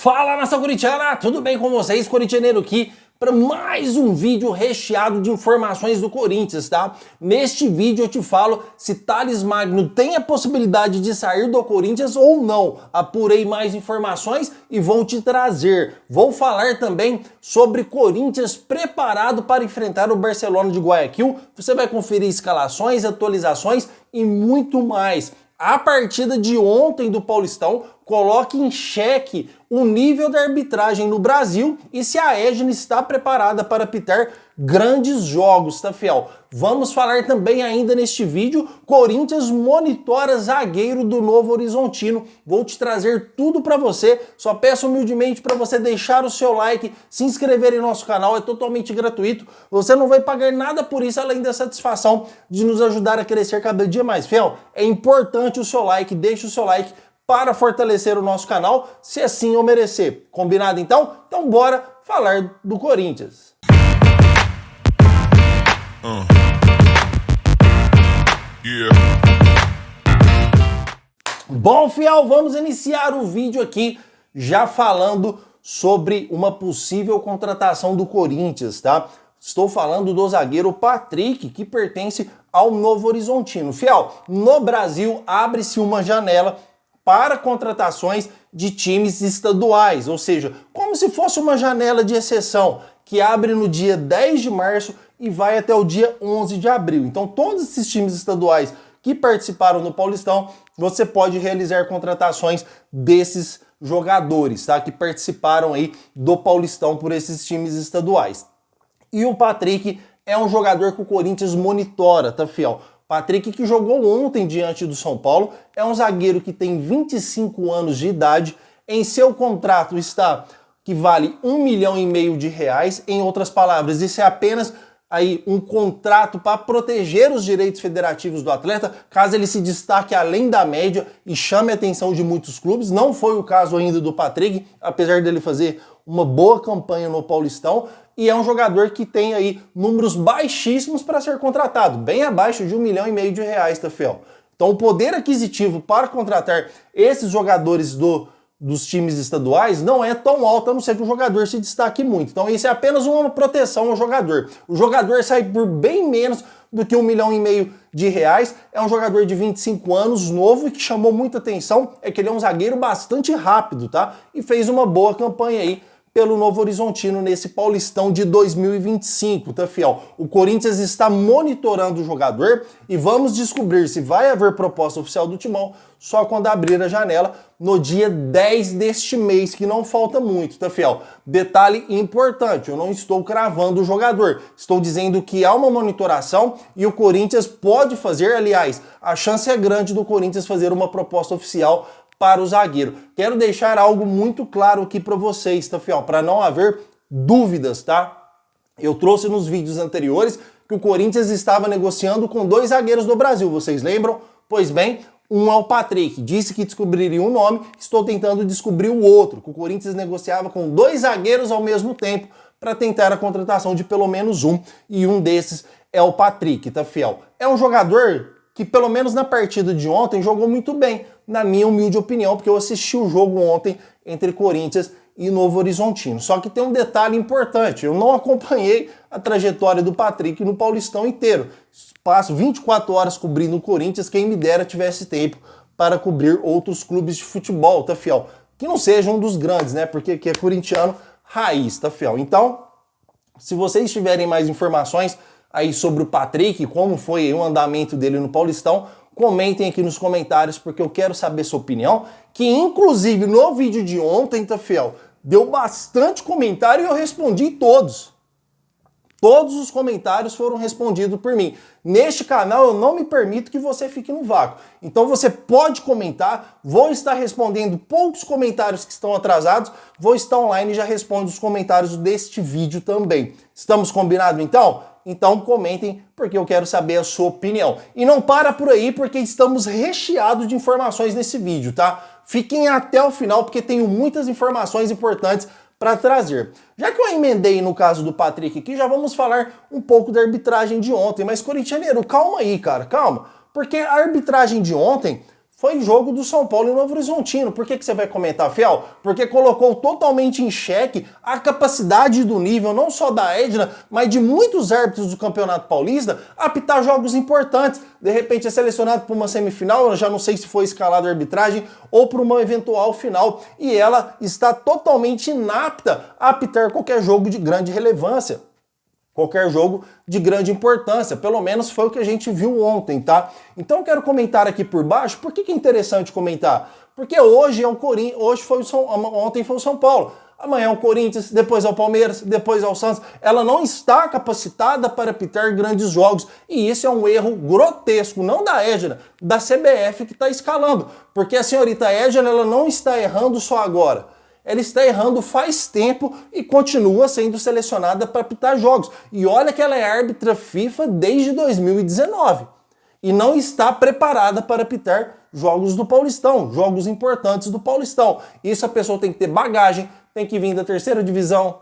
Fala, nação corintiana, tudo bem com vocês? Corintianeiro aqui para mais um vídeo recheado de informações do Corinthians, tá? Neste vídeo eu te falo se Thales Magno tem a possibilidade de sair do Corinthians ou não. Apurei mais informações e vou te trazer. Vou falar também sobre Corinthians preparado para enfrentar o Barcelona de Guayaquil. Você vai conferir escalações, atualizações e muito mais. A partida de ontem do Paulistão coloca em xeque o nível da arbitragem no Brasil e se a Edna está preparada para apitar grandes jogos, tá, fiel? Vamos falar também ainda neste vídeo, Corinthians monitora zagueiro do Novo Horizontino. Vou te trazer tudo para você, só peço humildemente para você deixar o seu like, se inscrever em nosso canal, é totalmente gratuito. Você não vai pagar nada por isso, além da satisfação de nos ajudar a crescer cada dia mais, fiel. É importante o seu like, deixe o seu like para fortalecer o nosso canal, se assim eu merecer. Combinado então? Então bora falar do Corinthians. Bom, fiel, vamos iniciar o vídeo aqui já falando sobre uma possível contratação do Corinthians, tá? Estou falando do zagueiro Patrick, que pertence ao Novo Horizontino. Fiel, no Brasil abre-se uma janela para contratações de times estaduais, ou seja, como se fosse uma janela de exceção, que abre no dia 10 de março e vai até o dia 11 de abril. Então todos esses times estaduais que participaram no Paulistão, você pode realizar contratações desses jogadores, tá? Que participaram aí do Paulistão por esses times estaduais. E o Patrick é um jogador que o Corinthians monitora, tá, fiel? Patrick, que jogou ontem diante do São Paulo, é um zagueiro que tem 25 anos de idade, em seu contrato está que vale R$1,5 milhão de reais, em outras palavras, isso é apenas aí um contrato para proteger os direitos federativos do atleta, caso ele se destaque além da média e chame a atenção de muitos clubes. Não foi o caso ainda do Patrick, apesar dele fazer uma boa campanha no Paulistão, e é um jogador que tem aí números baixíssimos para ser contratado, bem abaixo de R$1,5 milhão de reais, tá, fiel? Então o poder aquisitivo para contratar esses jogadores dos times estaduais não é tão alto, a não ser que o jogador se destaque muito. Então isso é apenas uma proteção ao jogador. O jogador sai por bem menos do que R$1,5 milhão de reais. É um jogador de 25 anos, novo, e que chamou muita atenção é que ele é um zagueiro bastante rápido, tá? E fez uma boa campanha aí pelo Novo Horizontino nesse Paulistão de 2025, tá, fiel? O Corinthians está monitorando o jogador e vamos descobrir se vai haver proposta oficial do Timão só quando abrir a janela no dia 10 deste mês, que não falta muito, tá, fiel? Detalhe importante, eu não estou cravando o jogador, estou dizendo que há uma monitoração e o Corinthians pode fazer, aliás, a chance é grande do Corinthians fazer uma proposta oficial para o zagueiro. Quero deixar algo muito claro aqui para vocês, tá, fiel? Para não haver dúvidas, tá? Eu trouxe nos vídeos anteriores que o Corinthians estava negociando com 2 zagueiros do Brasil, vocês lembram? Pois bem, um é o Patrick, disse que descobriria um nome, estou tentando descobrir o outro, que o Corinthians negociava com 2 zagueiros ao mesmo tempo para tentar a contratação de pelo menos um, e um desses é o Patrick, tá, fiel? É um jogador que pelo menos na partida de ontem jogou muito bem, na minha humilde opinião, porque eu assisti o jogo ontem entre Corinthians e Novo Horizontino. Só que tem um detalhe importante, eu não acompanhei a trajetória do Patrick no Paulistão inteiro. Passo 24 horas cobrindo o Corinthians, quem me dera tivesse tempo para cobrir outros clubes de futebol, tá, fiel? Que não sejam um dos grandes, né, porque aqui é corintiano raiz, tá, fiel? Então, se vocês tiverem mais informações aí sobre o Patrick, como foi o andamento dele no Paulistão, comentem aqui nos comentários, porque eu quero saber sua opinião, que inclusive no vídeo de ontem, tá, fiel, deu bastante comentário e eu respondi todos. Todos os comentários foram respondidos por mim. Neste canal eu não me permito que você fique no vácuo. Então você pode comentar, vou estar respondendo poucos comentários que estão atrasados, vou estar online e já respondo os comentários deste vídeo também. Estamos combinados então? Então comentem, porque eu quero saber a sua opinião. E não para por aí, porque estamos recheados de informações nesse vídeo, tá? Fiquem até o final, porque tenho muitas informações importantes para trazer. Já que eu emendei no caso do Patrick aqui, já vamos falar um pouco da arbitragem de ontem. Mas, corintianeiro, calma aí, cara, calma. Porque a arbitragem de ontem Foi jogo do São Paulo e Novo Horizontino. Por que você vai comentar, fiel? Porque colocou totalmente em xeque a capacidade do nível, não só da Edna, mas de muitos árbitros do Campeonato Paulista, a apitar jogos importantes. De repente é selecionado para uma semifinal, eu já não sei se foi escalado a arbitragem, ou para uma eventual final. E ela está totalmente inapta a apitar qualquer jogo de grande relevância. Qualquer jogo de grande importância, pelo menos foi o que a gente viu ontem, tá? Então eu quero comentar aqui por baixo, por que é interessante comentar? Porque hoje é o Corinthians, ontem foi o São Paulo, amanhã é o Corinthians, depois é o Palmeiras, depois é o Santos. Ela não está capacitada para apitar grandes jogos, e isso é um erro grotesco, não da Edna, da CBF que está escalando, porque a senhorita Edna, ela não está errando só agora. Ela está errando faz tempo e continua sendo selecionada para apitar jogos. E olha que ela é árbitra FIFA desde 2019 e não está preparada para apitar jogos do Paulistão, jogos importantes do Paulistão. Isso a pessoa tem que ter bagagem, tem que vir da terceira divisão,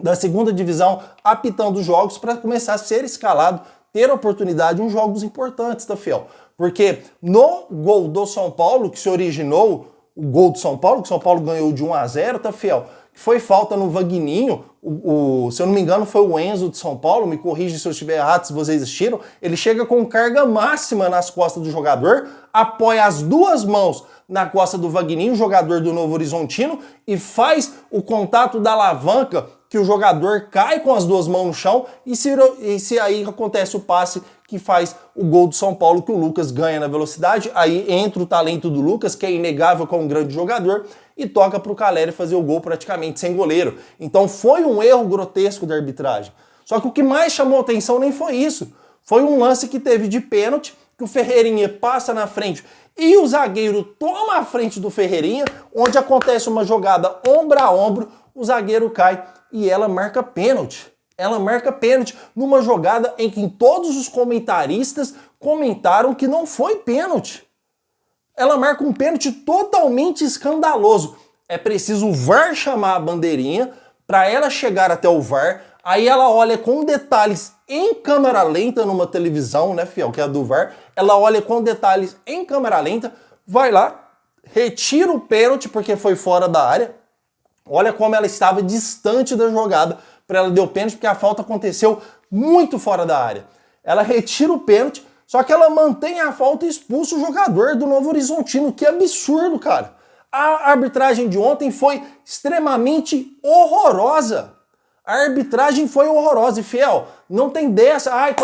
da segunda divisão, apitando jogos para começar a ser escalado, ter oportunidade em jogos importantes, tá, fiel? Porque no gol do São Paulo, que se originou o gol do São Paulo, que o São Paulo ganhou de 1-0, tá, fiel? Foi falta no Vagninho, se eu não me engano foi o Enzo de São Paulo, me corrige se eu estiver errado, se vocês assistiram, ele chega com carga máxima nas costas do jogador, apoia as duas mãos na costa do Vagninho, jogador do Novo Horizontino, e faz o contato da alavanca, que o jogador cai com as duas mãos no chão, e se aí acontece o passe que faz o gol do São Paulo, que o Lucas ganha na velocidade, aí entra o talento do Lucas, que é inegável como um grande jogador, e toca para o Caleri fazer o gol praticamente sem goleiro. Então foi um erro grotesco da arbitragem. Só que o que mais chamou atenção nem foi isso. Foi um lance que teve de pênalti, que o Ferreirinha passa na frente e o zagueiro toma a frente do Ferreirinha, onde acontece uma jogada ombro a ombro, o zagueiro cai e ela marca pênalti. Ela marca pênalti numa jogada em que todos os comentaristas comentaram que não foi pênalti. Ela marca um pênalti totalmente escandaloso. É preciso o VAR chamar a bandeirinha para ela chegar até o VAR. Aí ela olha com detalhes em câmera lenta numa televisão, né, fiel, que é a do VAR. Ela olha com detalhes em câmera lenta, vai lá, retira o pênalti porque foi fora da área. Olha como ela estava distante da jogada para ela dar o pênalti, porque a falta aconteceu muito fora da área. Ela retira o pênalti, só que ela mantém a falta e expulsa o jogador do Novo Horizontino. Que absurdo, cara. A arbitragem de ontem foi extremamente horrorosa. A arbitragem foi horrorosa. E, fiel, não tem dessa. Ai,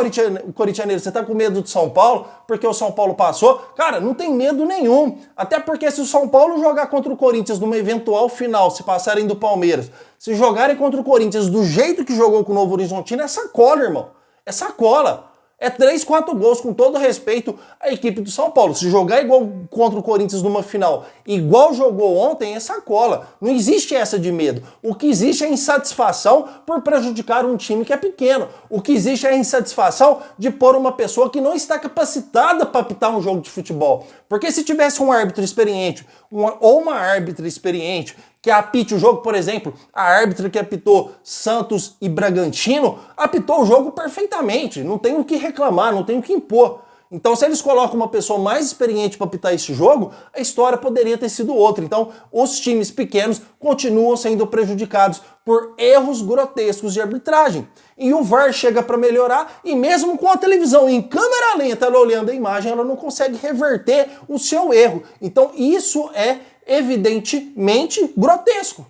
corintianeiro, você tá com medo do São Paulo porque o São Paulo passou? Cara, não tem medo nenhum. Até porque se o São Paulo jogar contra o Corinthians numa eventual final, se passarem do Palmeiras, se jogarem contra o Corinthians do jeito que jogou com o Novo Horizontino, é sacola, irmão. É sacola. É 3, 4 gols, com todo respeito à equipe do São Paulo. Se jogar igual contra o Corinthians numa final, igual jogou ontem, é sacola. Não existe essa de medo. O que existe é insatisfação por prejudicar um time que é pequeno. O que existe é a insatisfação de pôr uma pessoa que não está capacitada para apitar um jogo de futebol. Porque se tivesse um árbitro experiente, ou uma árbitra experiente, que apite o jogo, por exemplo, a árbitra que apitou Santos e Bragantino, apitou o jogo perfeitamente, não tem o que reclamar, não tem o que impor. Então, se eles colocam uma pessoa mais experiente para apitar esse jogo, a história poderia ter sido outra. Então, os times pequenos continuam sendo prejudicados por erros grotescos de arbitragem. E o VAR chega para melhorar, e mesmo com a televisão em câmera lenta, ela olhando a imagem, ela não consegue reverter o seu erro. Então, isso é evidentemente grotesco.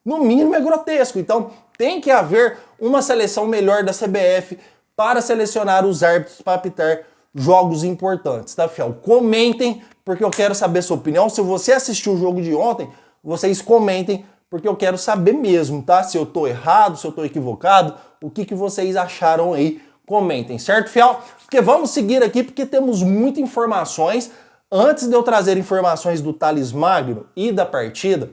No mínimo é grotesco. Então tem que haver uma seleção melhor da CBF para selecionar os árbitros para apitar jogos importantes, tá, fiel? Comentem, porque eu quero saber sua opinião. Se você assistiu o jogo de ontem, vocês comentem, porque eu quero saber mesmo, tá? Se eu tô errado, se eu tô equivocado, o que vocês acharam aí, comentem, certo, fiel? Porque vamos seguir aqui, porque temos muitas informações. Antes de eu trazer informações do Thales Magno e da partida,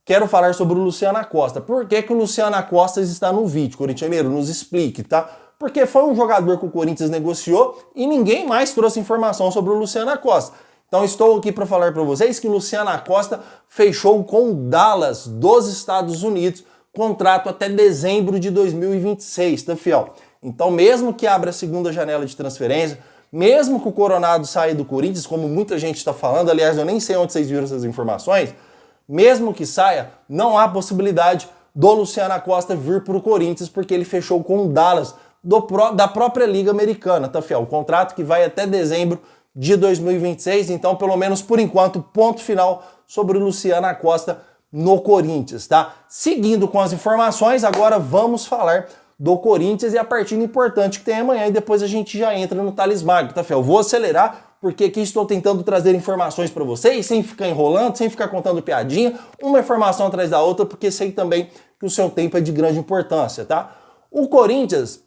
quero falar sobre o Luciano Acosta. Por que o Luciano Acosta está no vídeo? Corintianeiro, nos explique, tá? Porque foi um jogador que o Corinthians negociou e ninguém mais trouxe informação sobre o Luciano Acosta. Então estou aqui para falar para vocês que o Luciano Acosta fechou com o Dallas dos Estados Unidos, contrato até dezembro de 2026, tá, fiel? Então mesmo que abra a segunda janela de transferência, Mesmo que o Coronado saia do Corinthians, como muita gente está falando, aliás, eu nem sei onde vocês viram essas informações, mesmo que saia, não há possibilidade do Luciano Acosta vir para o Corinthians, porque ele fechou com o Dallas da própria Liga Americana, tá, fiel? O contrato que vai até dezembro de 2026, então, pelo menos por enquanto, ponto final sobre o Luciano Acosta no Corinthians, tá? Seguindo com as informações, agora vamos falar do Corinthians e a partida importante que tem amanhã, e depois a gente já entra no Thales Magno, tá, fiel? Vou acelerar, porque aqui estou tentando trazer informações para vocês, sem ficar enrolando, sem ficar contando piadinha, uma informação atrás da outra, porque sei também que o seu tempo é de grande importância, tá? O Corinthians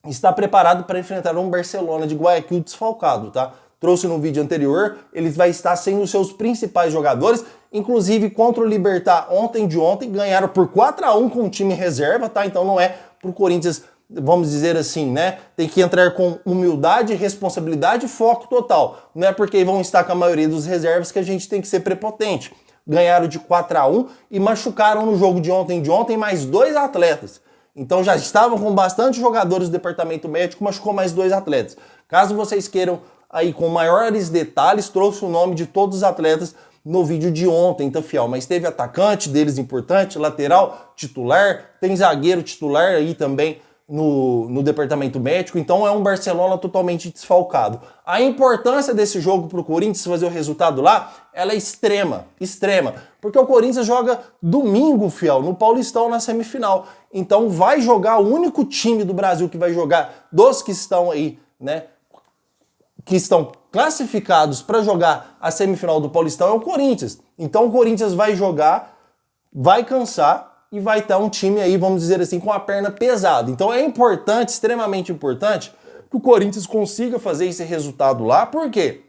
está preparado para enfrentar um Barcelona de Guayaquil desfalcado, tá? Trouxe no vídeo anterior, ele vai estar sem os seus principais jogadores, inclusive contra o Libertad ontem, ganharam por 4-1 com o time reserva, tá? Então não é pro Corinthians, vamos dizer assim, né? Tem que entrar com humildade, responsabilidade e foco total. Não é porque vão estar com a maioria dos reservas que a gente tem que ser prepotente. Ganharam de 4-1 e machucaram no jogo de ontem mais 2 atletas. Então já estavam com bastante jogadores do departamento médico, machucou mais 2 atletas. Caso vocês queiram aí com maiores detalhes, trouxe o nome de todos os atletas no vídeo de ontem, tá, fiel? Mas teve atacante deles importante, lateral titular, tem zagueiro titular aí também no departamento médico, então é um Barcelona totalmente desfalcado. A importância desse jogo pro Corinthians fazer o resultado lá, ela é extrema, porque o Corinthians joga domingo, fiel, no Paulistão na semifinal. Então vai jogar, o único time do Brasil que vai jogar, dos que estão aí, né, que estão classificados para jogar a semifinal do Paulistão é o Corinthians. Então o Corinthians vai jogar, vai cansar e vai estar um time aí, vamos dizer assim, com a perna pesada. Então é importante, extremamente importante, que o Corinthians consiga fazer esse resultado lá, porque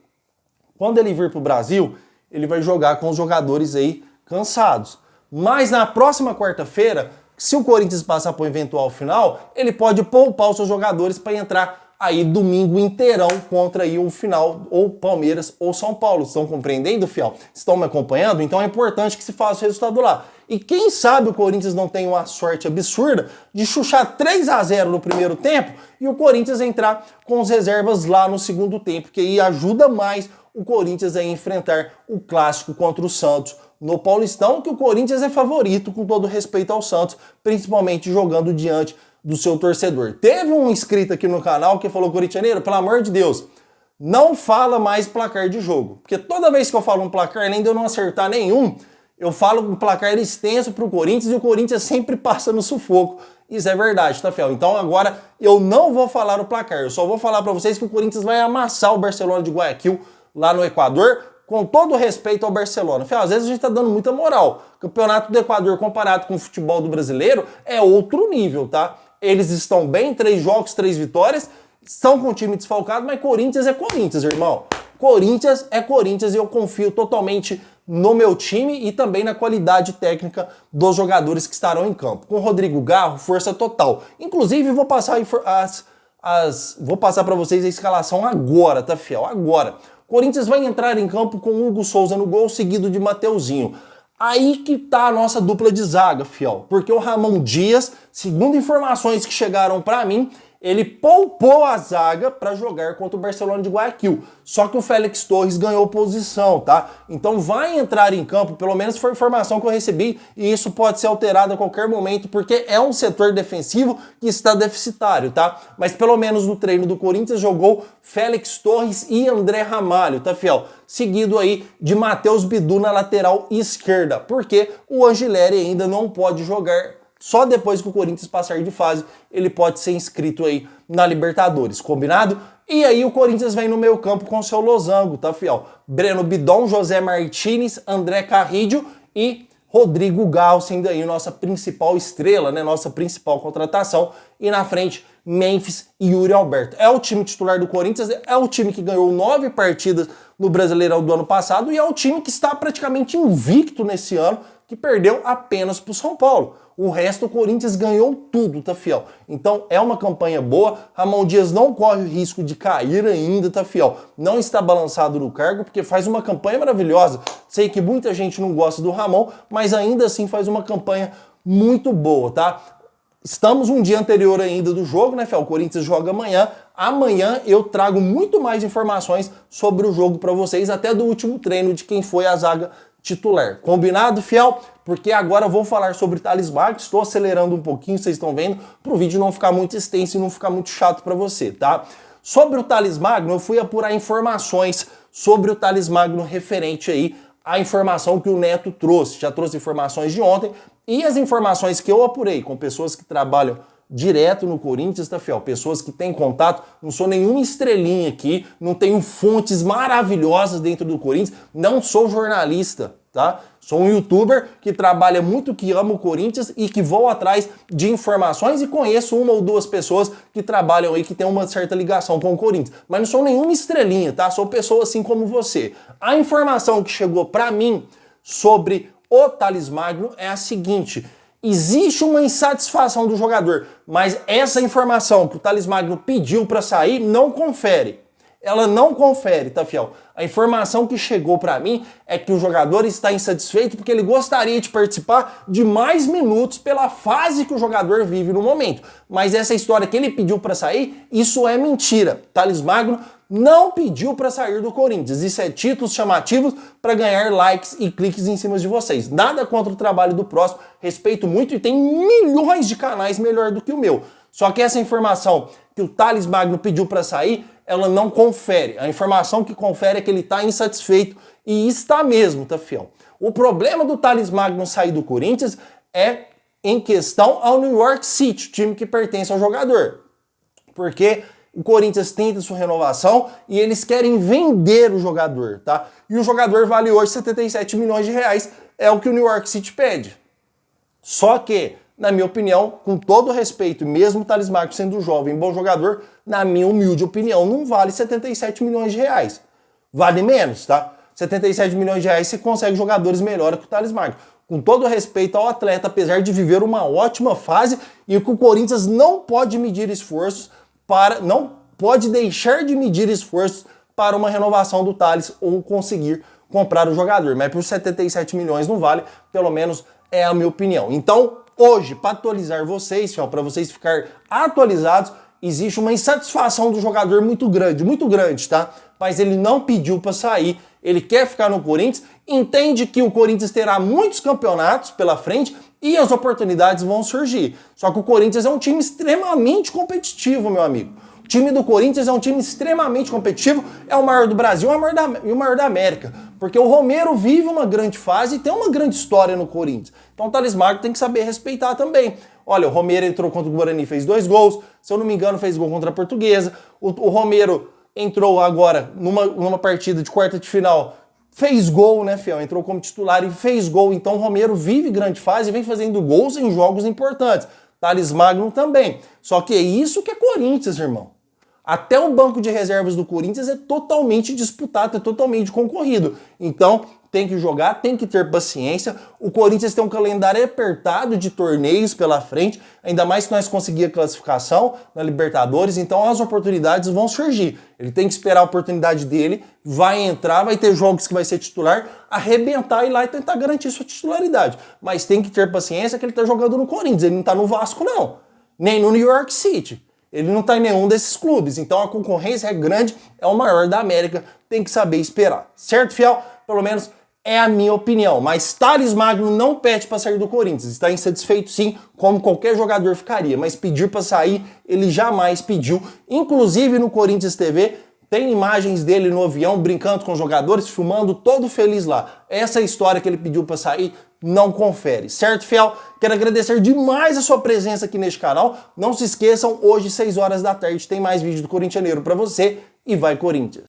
quando ele vir para o Brasil, ele vai jogar com os jogadores aí cansados. Mas na próxima quarta-feira, se o Corinthians passar para o eventual final, ele pode poupar os seus jogadores para entrar aí domingo inteirão contra aí o final, ou Palmeiras ou São Paulo. Estão compreendendo, fiel? Estão me acompanhando? Então é importante que se faça o resultado lá. E quem sabe o Corinthians não tem uma sorte absurda de chuchar 3-0 no primeiro tempo e o Corinthians entrar com as reservas lá no segundo tempo, que aí ajuda mais o Corinthians a enfrentar o clássico contra o Santos no Paulistão, que o Corinthians é favorito, com todo respeito ao Santos, principalmente jogando diante do seu torcedor. Teve um inscrito aqui no canal que falou: corintianeiro, pelo amor de Deus, não fala mais placar de jogo. Porque toda vez que eu falo um placar, além de eu não acertar nenhum, eu falo um placar extenso pro Corinthians e o Corinthians sempre passa no sufoco. Isso é verdade, tá, fiel? Então agora eu não vou falar o placar, eu só vou falar para vocês que o Corinthians vai amassar o Barcelona de Guayaquil lá no Equador, com todo respeito ao Barcelona. Fiel, às vezes a gente tá dando muita moral. O campeonato do Equador comparado com o futebol do brasileiro é outro nível, tá? Eles estão bem, 3 jogos, 3 vitórias, estão com o time desfalcado, mas Corinthians é Corinthians, irmão. Corinthians é Corinthians e eu confio totalmente no meu time e também na qualidade técnica dos jogadores que estarão em campo. Com o Rodrigo Garro, força total. Inclusive, vou passar para vocês a escalação agora, tá, fiel? Agora. Corinthians vai entrar em campo com Hugo Souza no gol, seguido de Mateuzinho. Aí que tá a nossa dupla de zaga, fiel. Porque o Ramon Dias, segundo informações que chegaram para mim, ele poupou a zaga para jogar contra o Barcelona de Guayaquil. Só que o Félix Torres ganhou posição, tá? Então vai entrar em campo, pelo menos foi a informação que eu recebi, e isso pode ser alterado a qualquer momento, porque é um setor defensivo que está deficitário, tá? Mas pelo menos no treino do Corinthians jogou Félix Torres e André Ramalho, tá, fiel? Seguido aí de Matheus Bidu na lateral esquerda, porque o Angileri ainda não pode jogar. Só depois que o Corinthians passar de fase, ele pode ser inscrito aí na Libertadores, combinado? E aí o Corinthians vem no meio campo com o seu losango, tá, fiel? Breno Bidon, José Martínez, André Carrillo e Rodrigo Garro, sendo aí nossa principal estrela, né? Nossa principal contratação. E na frente, Memphis e Yuri Alberto. É o time titular do Corinthians, é o time que ganhou 9 partidas no Brasileirão do ano passado e é o time que está praticamente invicto nesse ano, que perdeu apenas para o São Paulo. O resto, o Corinthians ganhou tudo, tá, fiel? Então é uma campanha boa. Ramon Dias não corre o risco de cair ainda, tá, fiel? Não está balançado no cargo, porque faz uma campanha maravilhosa. Sei que muita gente não gosta do Ramon, mas ainda assim faz uma campanha muito boa, tá? Estamos um dia anterior ainda do jogo, né, fiel? O Corinthians joga amanhã Amanhã eu trago muito mais informações sobre o jogo para vocês, até do último treino de quem foi a zaga titular. Combinado, fiel? Porque agora eu vou falar sobre Thales Magno. Estou acelerando um pouquinho, vocês estão vendo, para o vídeo não ficar muito extenso e não ficar muito chato para você, tá? Sobre o Thales Magno, eu fui apurar informações sobre o Thales Magno referente aí à informação que o Neto trouxe. Já trouxe informações de ontem e as informações que eu apurei com pessoas que trabalham direto no Corinthians, tá, fiel? Pessoas que têm contato, não sou nenhuma estrelinha aqui, não tenho fontes maravilhosas dentro do Corinthians, não sou jornalista, tá? Sou um youtuber que trabalha muito, que ama o Corinthians e que vou atrás de informações e conheço uma ou duas pessoas que trabalham aí, que tem uma certa ligação com o Corinthians. Mas não sou nenhuma estrelinha, tá? Sou pessoa assim como você. A informação que chegou pra mim sobre o Thales Magno é a seguinte: existe uma insatisfação do jogador, mas essa informação que o Thales Magno pediu para sair não confere. Ela não confere, tá, fiel? A informação que chegou para mim é que o jogador está insatisfeito porque ele gostaria de participar de mais minutos pela fase que o jogador vive no momento. Mas essa história que ele pediu para sair, isso é mentira. Thales Magno não pediu para sair do Corinthians. Isso é títulos chamativos para ganhar likes e cliques em cima de vocês. Nada contra o trabalho do próximo, respeito muito e tem milhões de canais melhor do que o meu. Só que essa informação que o Thales Magno pediu para sair, ela não confere. A informação que confere é que ele está insatisfeito e está mesmo, tá, fiel? O problema do Thales Magno sair do Corinthians é em questão ao New York City, time que pertence ao jogador. Porque o Corinthians tenta sua renovação e eles querem vender o jogador, tá? E o jogador vale hoje 77 milhões de reais, é o que o New York City pede. Só que, na minha opinião, com todo respeito, mesmo o Thales Magno sendo jovem, bom jogador, na minha humilde opinião, não vale 77 milhões de reais. Vale menos, tá? 77 milhões de reais você consegue jogadores melhores que o Thales Magno. Com todo respeito ao atleta, apesar de viver uma ótima fase, e que o Corinthians não pode medir esforços não pode deixar de medir esforços para uma renovação do Thales ou conseguir comprar o jogador. Mas por 77 milhões não vale, pelo menos é a minha opinião. Então, hoje, para atualizar vocês, para vocês ficarem atualizados, existe uma insatisfação do jogador muito grande, tá? Mas ele não pediu para sair, ele quer ficar no Corinthians, entende que o Corinthians terá muitos campeonatos pela frente e as oportunidades vão surgir. Só que o Corinthians é um time extremamente competitivo, meu amigo. O time do Corinthians é um time extremamente competitivo, é o maior do Brasil e o maior da América. Porque o Romero vive uma grande fase e tem uma grande história no Corinthians. Então o Thales Magno tem que saber respeitar também. Olha, o Romero entrou contra o Guarani, fez 2 gols. Se eu não me engano, fez gol contra a Portuguesa. O Romero entrou agora numa partida de quarta de final, fez gol, né, fiel? Entrou como titular e fez gol. Então o Romero vive grande fase e vem fazendo gols em jogos importantes. Thales Magno também. Só que é isso que é Corinthians, irmão. Até o banco de reservas do Corinthians é totalmente disputado, é totalmente concorrido. Então, tem que jogar, tem que ter paciência. O Corinthians tem um calendário apertado de torneios pela frente, ainda mais se nós conseguir a classificação na Libertadores, então as oportunidades vão surgir. Ele tem que esperar a oportunidade dele, vai entrar, vai ter jogos que vai ser titular, arrebentar e ir lá e tentar garantir sua titularidade. Mas tem que ter paciência que ele tá jogando no Corinthians, ele não tá no Vasco não, nem no New York City. Ele não está em nenhum desses clubes, então a concorrência é grande, é o maior da América, tem que saber esperar. Certo, fiel? Pelo menos é a minha opinião. Mas Thales Magno não pede para sair do Corinthians, está insatisfeito sim, como qualquer jogador ficaria, mas pedir para sair, ele jamais pediu. Inclusive no Corinthians TV, tem imagens dele no avião brincando com os jogadores, filmando, todo feliz lá. Essa história que ele pediu para sair não confere, certo, fiel? Quero agradecer demais a sua presença aqui neste canal. Não se esqueçam, hoje, 6 horas da tarde, tem mais vídeo do Corintianeiro para você e vai Corinthians!